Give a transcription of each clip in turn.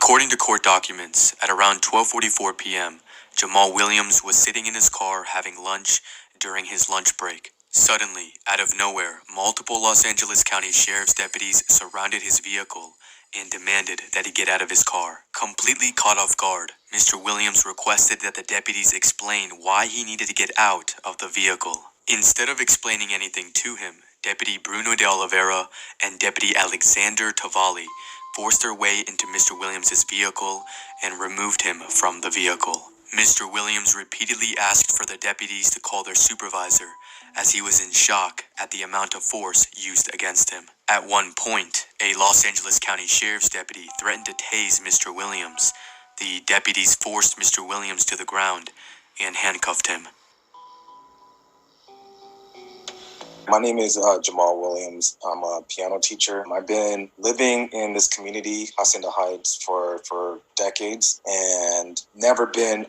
According to court documents, at around 12:44 p.m., Jamal Williams was sitting in his car having lunch during his lunch break. Suddenly, out of nowhere, multiple Los Angeles County Sheriff's deputies surrounded his vehicle and demanded that he get out of his car. Completely caught off guard, Mr. Williams requested that the deputies explain why he needed to get out of the vehicle. Instead of explaining anything to him, Deputy Bruno de Oliveira and Deputy Alexander Tavalli forced their way into Mr. Williams' vehicle and removed him from the vehicle. Mr. Williams repeatedly asked for the deputies to call their supervisor, as he was in shock at the amount of force used against him. At one point, a Los Angeles County Sheriff's deputy threatened to tase Mr. Williams. The deputies forced Mr. Williams to the ground and handcuffed him. My name is Jamal Williams. I'm a piano teacher. I've been living in this community, Hacienda Heights, for decades and never been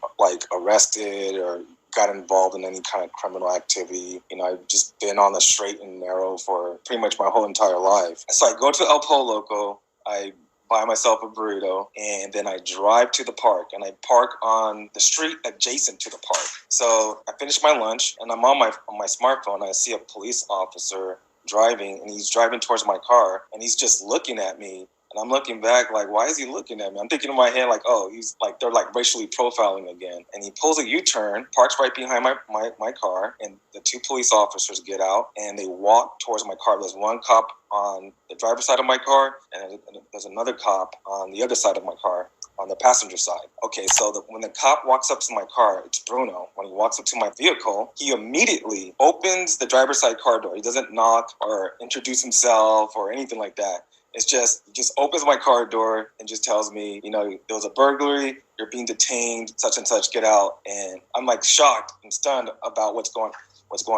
arrested or got involved in any kind of criminal activity. I've just been on the straight and narrow for pretty much my whole entire life. So I go to El Pollo Loco, I buy myself a burrito, and then I drive to the park, and I park on the street adjacent to the park. So I finish my lunch, and I'm on my smartphone. I see a police officer driving, and he's driving towards my car, and he's just looking at me. And I'm looking back why is he looking at me? I'm thinking in my head he's they're racially profiling again. And he pulls a U-turn, parks right behind my car, and the two police officers get out and they walk towards my car. There's one cop on the driver's side of my car, and there's another cop on the other side of my car, on the passenger side. Okay, so when the cop walks up to my car, it's Bruno. When he walks up to my vehicle, he immediately opens the driver's side car door. He doesn't knock or introduce himself or anything like that. He just opens my car door and just tells me, there was a burglary, you're being detained, such and such, get out. And I'm shocked and stunned about what's going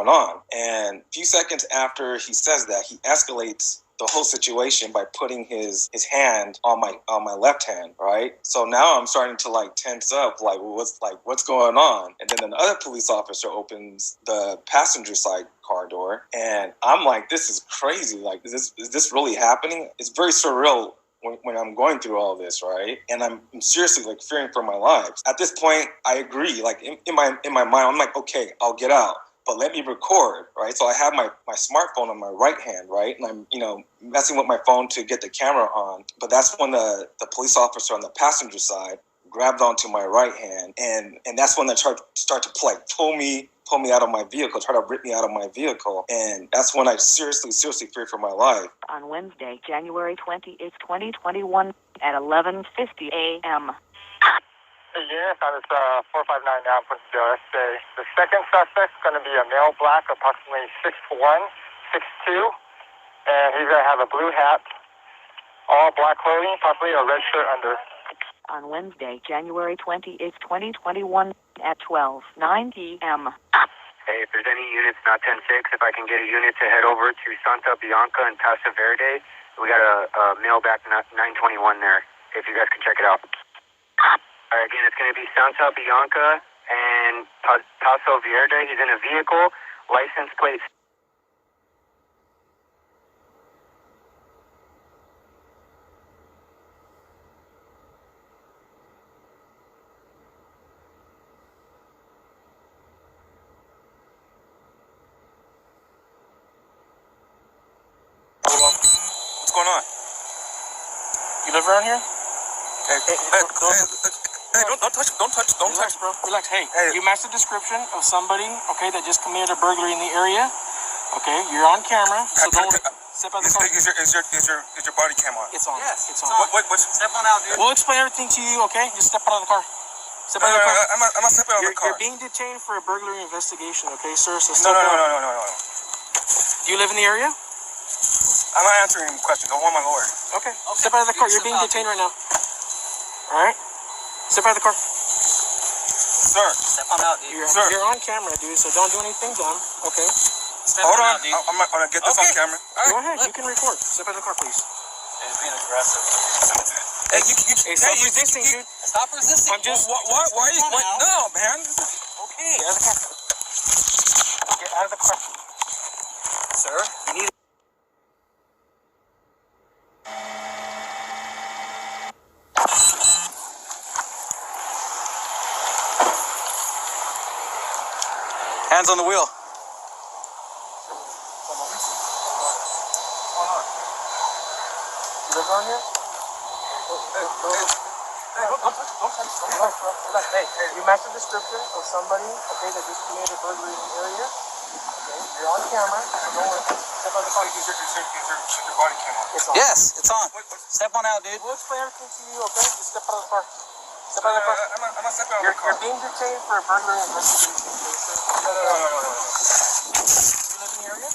on. And a few seconds after he says that, he escalates the whole situation by putting his hand on my left hand, right? So now I'm starting to tense up, what's going on? And then another police officer opens the passenger side car door, and I'm like, this is crazy. Is this really happening? It's very surreal when I'm going through all this, right? And I'm seriously fearing for my life. At this point, I agree. In my mind, I'm like, okay, I'll get out, but let me record, right? So I have my smartphone on my right hand, right? And I'm, messing with my phone to get the camera on. But that's when the police officer on the passenger side grabbed onto my right hand. And that's when they start to pull me out of my vehicle, try to rip me out of my vehicle. And that's when I seriously fear for my life. On Wednesday, January 28th, 2021 at 11:50 a.m. Yes, that is 459 now for the second suspect is going to be a male black, approximately 6'1", 6'2", and he's going to have a blue hat, all black clothing, possibly a red shirt under. On Wednesday, January 28th, 2021 at 12:09 p.m. Hey, if there's any units not 10-6, if I can get a unit to head over to Santa Bianca and Paso Verde, we got a male back 921 there, if you guys can check it out. All right, again, it's going to be Santa Bianca and Paso Verde. He's in a vehicle, license plate. What's going on? You live around here? Hey, don't touch. Relax, bro. Relax. Hey, you match the description of somebody, okay, that just committed a burglary in the area. Okay, you're on camera, so don't step out of the car. Is your body cam on? It's on. Yes, it's on. What's step on out, dude. We'll explain everything to you, okay? Just step out of the car. Step out of the car. I'm not stepping out of the car. You're being detained for a burglary investigation, okay, sir? So No. Do you live in the area? I'm not answering any questions. I want my lawyer. Okay. Step out of the car. You're being detained right now. All right? Step out of the car. Sir. Step on out, dude. You're on camera, dude, so don't do anything dumb, okay? Hold on. I'm going to get this on camera. Go ahead. You can record. Step out of the car, please. He's being aggressive. Hey, stop resisting, dude. Stop resisting. I'm just... Why are you... No, man. Okay. Get out of the car. Get out of the car. Sir, you need... Hands on the wheel. You live around here? Hey, you match the description of somebody, okay, that just committed a burglary in the area. Okay, you're on camera. So don't worry. Step out of the car. Is your body cam on? It's on. Yes, it's on. Step on out, dude. We'll explain everything to you, okay? Just step out of the car. Step out of the car. I'm not stepping out of the car. You're being detained for a burglary investigation. No. You live in the area?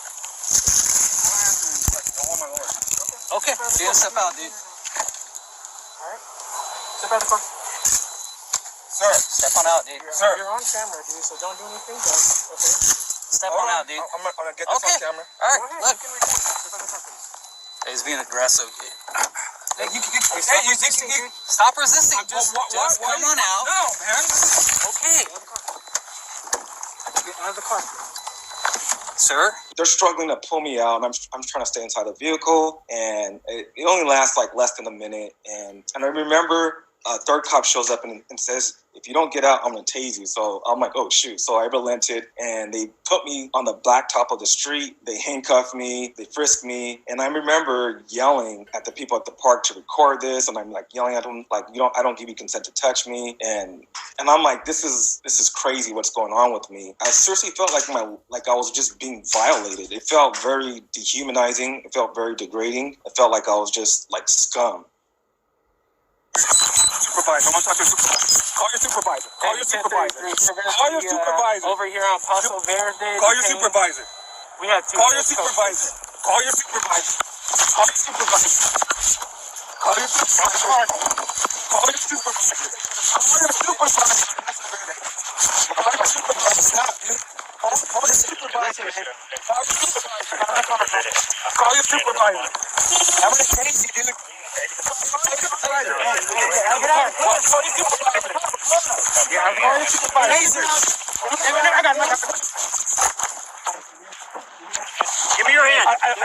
Okay, dude, step out, dude. Alright. Step out of the car. Sir. Step on out, dude. Sir. You're on camera, dude, so don't do anything dumb, okay? Step on out, dude. I'm gonna get this on camera. All right, Go ahead, look. you can record. Step out of the car, please. He's being aggressive. Hey, Stop resisting, dude. Stop resisting. Just come on out. No, man. Okay. Get out of the car. Sir? They're struggling to pull me out, and I'm trying to stay inside the vehicle, and it only lasts like less than a minute. And I remember a third cop shows up and says, if you don't get out, I'm going to tase you. So I'm like, oh, shoot. So I relented, and they put me on the blacktop of the street. They handcuffed me. They frisked me. And I remember yelling at the people at the park to record this. And I'm like yelling at them, like, I don't give you consent to touch me. And I'm like, this is crazy what's going on with me. I seriously felt like I was just being violated. It felt very dehumanizing. It felt very degrading. It felt like I was just like scum. Supervisor, I want to talk to your supervisor. Call your supervisor. Call your supervisor. Call your supervisor. Over here on Paso Verde. Call your supervisor. We have two. Call your supervisor. Call your supervisor. Call your supervisor. Call your supervisor. Call your supervisor. Call your supervisor. Call your supervisor. Stop, dude. Call your supervisor, man. Call your supervisor. Call your supervisor. I'm gonna chase you, dude. Give me your hand. I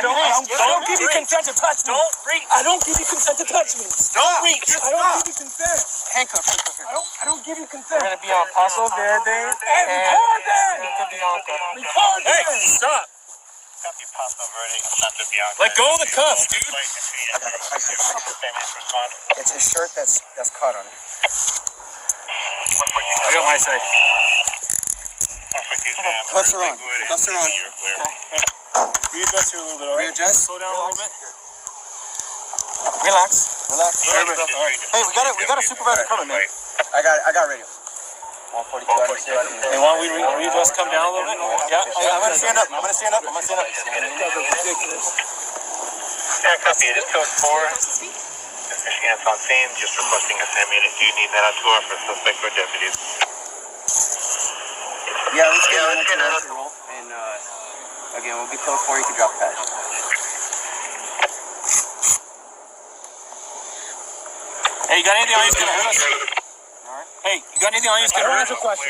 don't give you consent to touch me. Don't reach. I don't give you consent to touch me. Don't reach. I don't give you consent. Handcuff. I don't give you consent. We're gonna be on Paso Verde. Hey, record that. Record that. Hey, stop. Let go of the cuffs, dude. It's his shirt that's caught on it. I got my side. Cuffs are on. Cuffs are on. Readjust here a little bit, all right? Readjust. Slow down a little bit. Relax. Hey, we got a supervisor coming, man. I got radio. 142. Hey, why don't we readjust, come down a little bit? Yeah. I'm gonna stand up. Yeah, copy. It is code 4. Michigan on scene, just requesting a 10-minute. Do you need that to offer suspect or deputies? Yeah, let's get a roll. And again, we'll be code 4. You can drop that. Hey, you got anything on you that's gonna hurt us? Hey, you got anything on you that's gonna hurt us? Okay.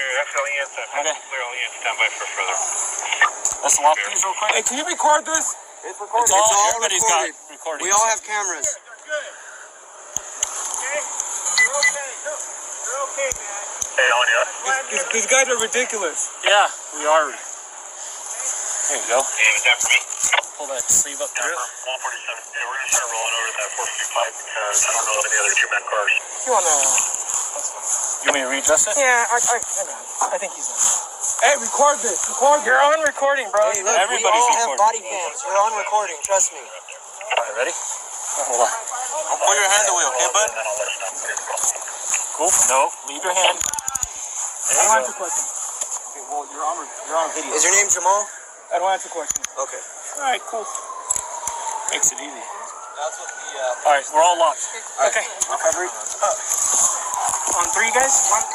Stand by for further. Let's lock these real quick. Hey, can you record this? It's all everybody's got recording. We all have cameras. Hey, on you. These guys are ridiculous. Yeah, we are. There you go. Hey, is that for me? Pull that sleeve up there. 147. Yeah, we're gonna start rolling over to that 4th Street pipe because I don't know of any other two-man cars. You wanna? You want me to readjust it? Yeah, I think he's on. Hey, record this. You're on recording, bro. Hey, look, Everybody's we all recording. have body cams. We're on recording. Trust me. All right, ready? Hold on. Don't pull your hand away, okay, bud? Cool. No, leave your hand. There you go. question. Okay, well, you're on video. Is your name Jamal? I don't answer questions. Okay. All right, cool. Makes it easy. That's what the. All right, we're all locked. Okay. Recovery. On 3, guys. 1, 2.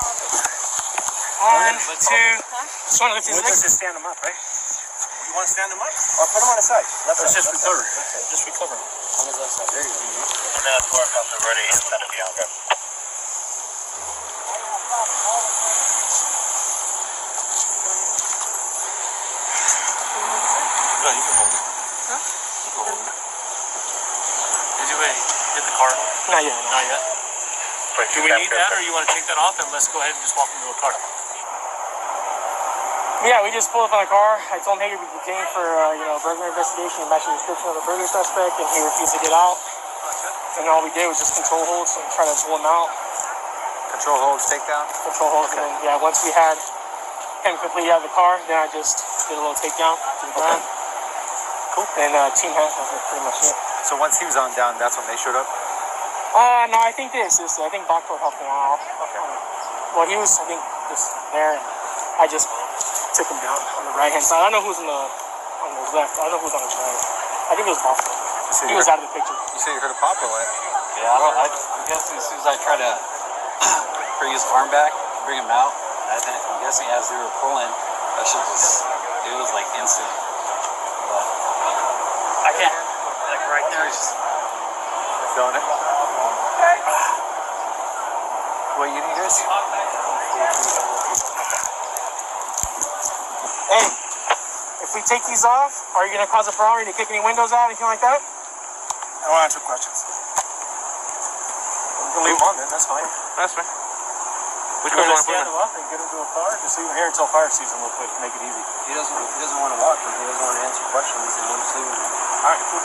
Just want to lift his legs. Just stand him up, right? You want to stand him up? Or put him on his side. Let's just recover. Just recover. On his left side. There you go. Now, to our house already inside of Bianca. Go, you can hold it. Huh? You can hold it. Did you hit the car? Not yet. Not yet. Do we need that, or you want to take that off and let's go ahead and just walk into a car? Yeah, we just pulled up on a car. I told him, hey, we detained for, burglary investigation. He matched the description of the burglary suspect, and he refused to get out. And all we did was just control holds and try to pull him out. Control holds, takedown? Control holds, okay. And then, once we had him completely out of the car, then I just did a little takedown to the ground. Cool. And team hat, that was pretty much it. So once he was on down, that's when they showed up? No, I think I think Bachor helped me out. Okay. Well, he was, I think, just there, and I just took him down on the right-hand side. I don't know who's on his left. I don't know who's on his right. I think it was Bachor. He was out of the picture. You said you heard a pop or what? Yeah, I'm guessing as soon as I try to bring his arm back, bring him out, I'm guessing as they were pulling, it was like instant. But I can't, like right there, it's just Feeling it? What you need, guys? Hey, if we take these off, are you going to cause a problem? Are you going to kick any windows out, anything like that? I don't answer questions. You can leave them on then, that's fine. That's fine. Which We're one going do to you stand want them up and get them to a car. Just leave them here until fire season real quick to make it easy. he doesn't want to walk because he doesn't want to answer questions, and we'll just leave him. All right, cool.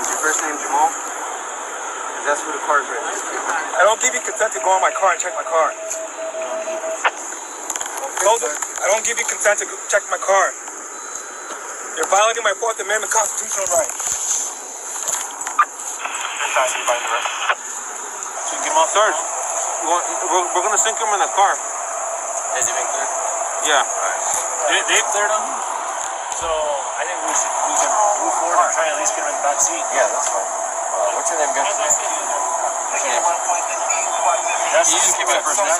Is your first name Jamal? Because that's who the car is registered. I don't give you consent to go in my car and check my car. I don't give you consent to check my car. You're violating my 4th Amendment constitutional right. So you get him off Sarge. We're gonna sink him in the car. Has he been cleared? Yeah. They cleared them. So I think we can move forward and try to at least get him in the back seat. Yeah, that's fine. What's your name again? That's You just give me a first name. You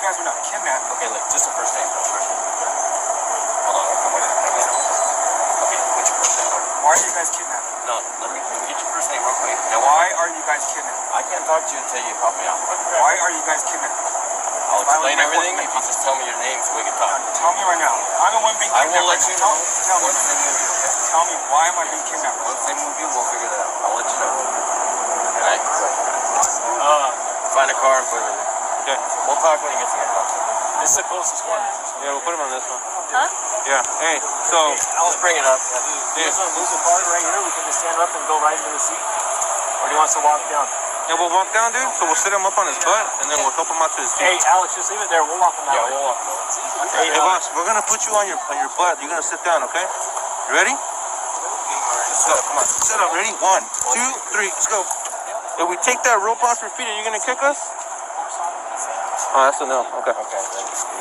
guys were not kidnapped. Okay, look, just a first name. Hold on, come on. Okay, what's your first name? Why are you guys kidnapped? No, let me get your first name real quick. Now, Why are you guys kidnapped? I can't talk to you until you help me out. Why are you guys kidnapped? I'll explain everything if you just tell me your name so we can talk. Tell me right now. I'm the one being I kidnapped. will let you know Tell me. once they move you, okay? Tell me, why am I being kidnapped? Once they move you, we'll figure that out. I'll let you know. Alright? Find a car and put him in there. Okay. We'll talk when he gets here. This is the closest one. Yeah, we'll put him on this one. Huh? Yeah. Hey, so I'll bring it up. This one moves the car right here. We can just stand up and go right into the seat. Or do you want us to walk down? yeah, we'll walk down, dude. So we'll sit him up on his butt, and then we'll help him out to his seat. Hey, Alex, just leave it there. We'll walk him that way. We'll walk. Hey, boss, we're gonna put you on your butt. You're gonna sit down, okay? You ready? Let's go. Come on. Sit up. Ready? 1, 2, 3. Let's go. If we take that rope off your feet, are you gonna kick us? Oh, that's a no. Okay. Okay,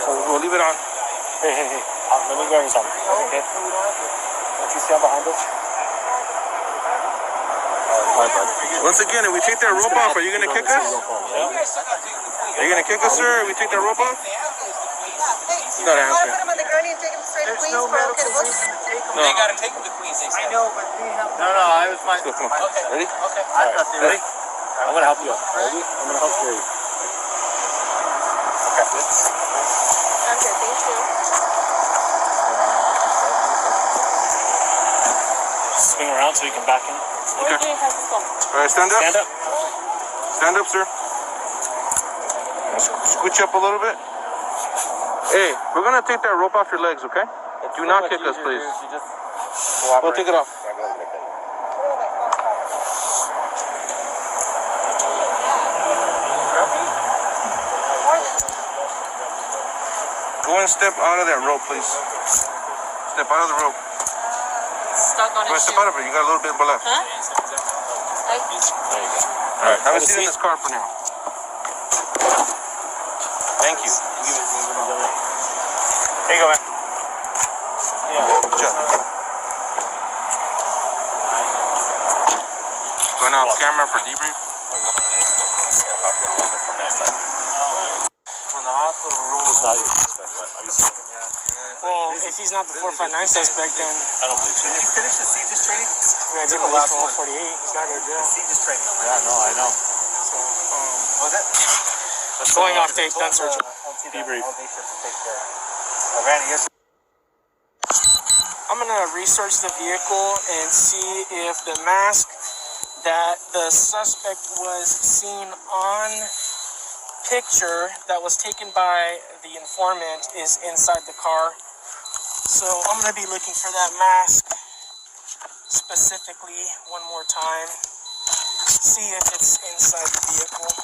So we'll leave it on. Hey. Let me grab you something. Okay? Don't you stand behind us? Once again, if we take that rope off, are you gonna kick us? Are you gonna kick us, sir? If we take that rope off? Not answering. Put him on the gurney and take him straight to There's Queens no for medical okay. reason to take him. No. They gotta take him to Queens, they said. I know, but we have No, I was fine. Let's go. Come on. Okay. Ready? Okay. I thought they were. Ready? I'm gonna help you out. Ready? I'm gonna help carry you. Okay. Okay, thank you. Swing around so you can back in. Okay. All right, stand up. Stand up. Stand up, sir. Scooch up a little bit. Hey, we're gonna take that rope off your legs, okay? Do not kick us, please. We'll take it off. Go and step out of that rope, please. Step out of the rope. Stuck on Go and his step shoe. out of it. You got a little bit left. Huh? All right, have a seat in this car for now. Thank you. There you go, man. Good job. Going off camera for debrief. When the hospital rules out, Well, if he's not the 459 suspect, then I don't believe so. Did you finish the CJIS training? we're gonna give him a last 148. He's gotta go to jail. CJIS training. Yeah, no, I know. So, Was it? going off tape, done searching. Debrief. Randy, yes. I'm gonna research the vehicle and see if the mask that the suspect was seen on picture that was taken by the informant is inside the car. So I'm going to be looking for that mask specifically one more time. See if it's inside the vehicle.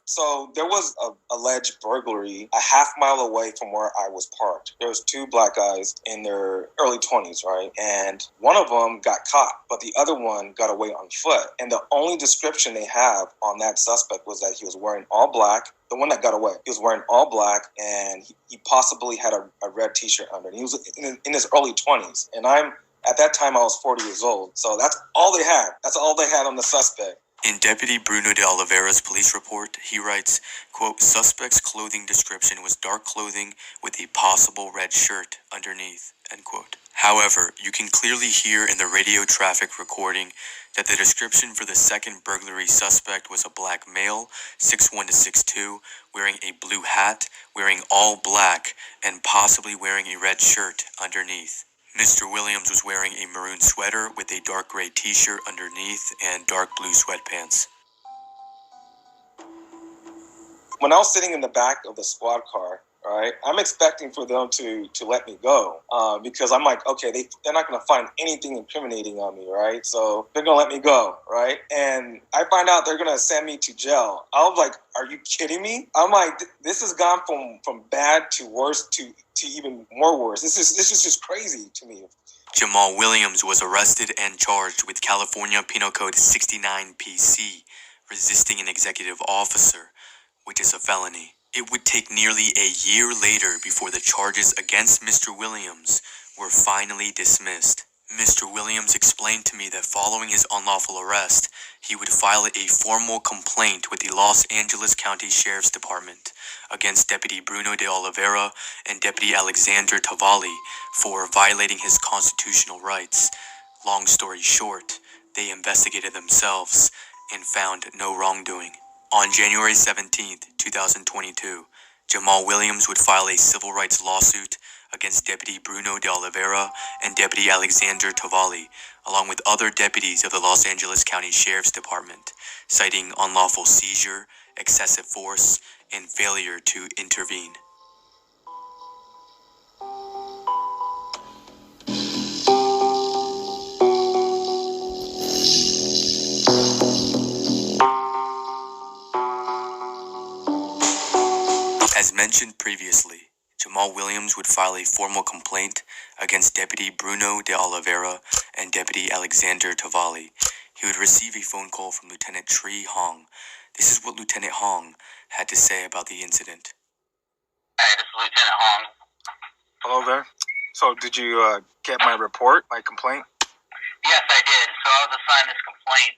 So there was an alleged burglary a half mile away from where I was parked. There was two black guys in their early 20s, right? And one of them got caught, but the other one got away on foot. And the only description they have on that suspect was that he was wearing all black. The one that got away, he was wearing all black, and he possibly had a red T-shirt under. And he was in his early 20s. And at that time, I was 40 years old. So that's all they had. That's all they had on the suspect. In Deputy Bruno de Oliveira's police report, he writes, quote, suspect's clothing description was dark clothing with a possible red shirt underneath, end quote. However, you can clearly hear in the radio traffic recording that the description for the second burglary suspect was a black male, 6'1" to 6'2", wearing a blue hat, wearing all black, and possibly wearing a red shirt underneath. Mr. Williams was wearing a maroon sweater with a dark gray t-shirt underneath and dark blue sweatpants. When I was sitting in the back of the squad car, right, I'm expecting for them to let me go because I'm like, okay, they're not going to find anything incriminating on me, right? So they're going to let me go, right? And I find out they're going to send me to jail. I was like, are you kidding me? I'm like, this has gone from bad to worse to even more worse. This is just crazy to me. Jamal Williams was arrested and charged with California Penal Code 69 PC, resisting an executive officer, which is a felony. It would take nearly a year later before the charges against Mr. Williams were finally dismissed. Mr. Williams explained to me that following his unlawful arrest, he would file a formal complaint with the Los Angeles County Sheriff's Department against Deputy Bruno de Oliveira and Deputy Alexander Tavalli for violating his constitutional rights. Long story short, they investigated themselves and found no wrongdoing. On January 17, 2022, Jamal Williams would file a civil rights lawsuit against Deputy Bruno de Oliveira and Deputy Alexander Tavalli, along with other deputies of the Los Angeles County Sheriff's Department, citing unlawful seizure, excessive force, and failure to intervene. As mentioned previously, Jamal Williams would file a formal complaint against Deputy Bruno de Oliveira and Deputy Alexander Tavalli. He would receive a phone call from Lieutenant Tree Hong. This is what Lieutenant Hong had to say about the incident. Hey, this is Lieutenant Hong. Hello there. So did you get my report, my complaint? Yes, I did. So I was assigned this complaint.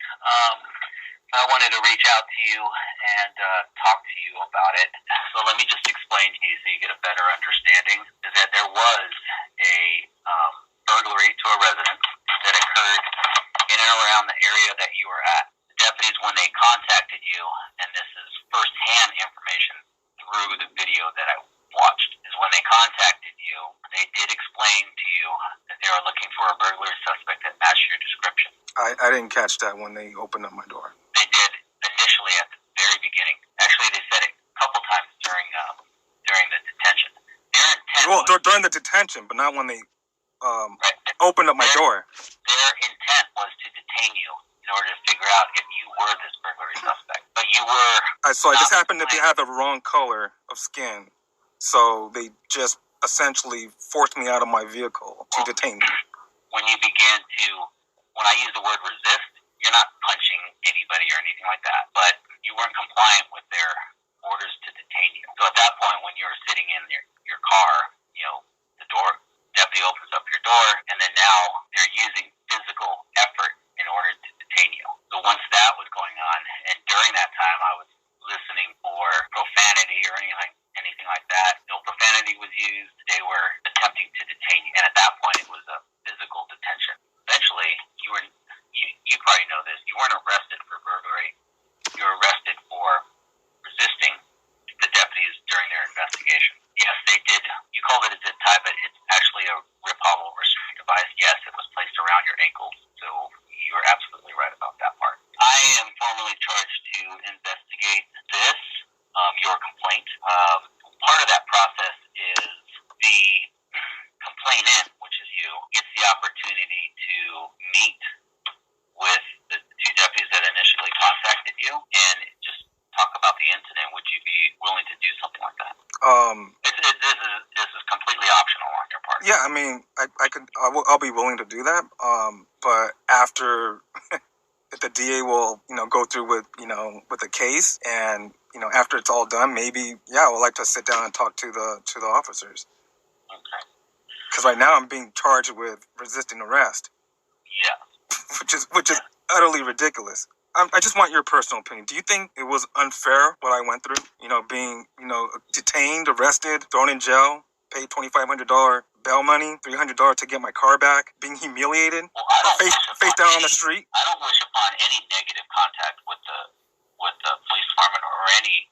I wanted to reach out to you and talk to you about it. So let me just explain to you so you get a better understanding, is that there was a burglary to a residence that occurred in and around the area that you were at. The deputies, when they contacted you, and this is first-hand information through the video that I watched, is when they contacted you, they did explain to you that they were looking for a burglary suspect that matched your description. I didn't catch that when they opened up my door. They did initially at the very beginning. Actually, they said it a couple times during the detention. Their intent during the detention, but not when they opened up my door. Their intent was to detain you in order to figure out if you were this burglary suspect. But you were. So I just happened to have the wrong color of skin, so they just essentially forced me out of my vehicle to detain me. When you began to, when I use the word resist, you're not punching anybody or anything like that, but you weren't compliant with their orders to detain you. So at that point, when you were sitting in your car, the deputy opens up your door, and then now they're using physical effort in order to detain you. So once that was going on, and during that time, I was listening for profanity or anything like that. No profanity was used. They were attempting to detain you, and at that point, it was a physical detention. Eventually, you probably know this, you weren't arrested for burglary. You were arrested for resisting the deputies during their investigation. Yes, they did. You called complaint. Part of that process is the complainant, which is you, gets the opportunity to meet with the two deputies that initially contacted you and just talk about the incident. Would you be willing to do something like that? This is completely optional on your part. Yeah, I mean, I'll be willing to do that. But after the DA will, go through with the case, and after it's all done, maybe I would like to sit down and talk to the officers. Okay. Because right now I'm being charged with resisting arrest. Yeah. which is utterly ridiculous. I just want your personal opinion. Do you think it was unfair what I went through? Being detained, arrested, thrown in jail, paid $2,500 bail money, $300 to get my car back, being humiliated, face down on the street. I don't wish upon any negative contact with the police department or any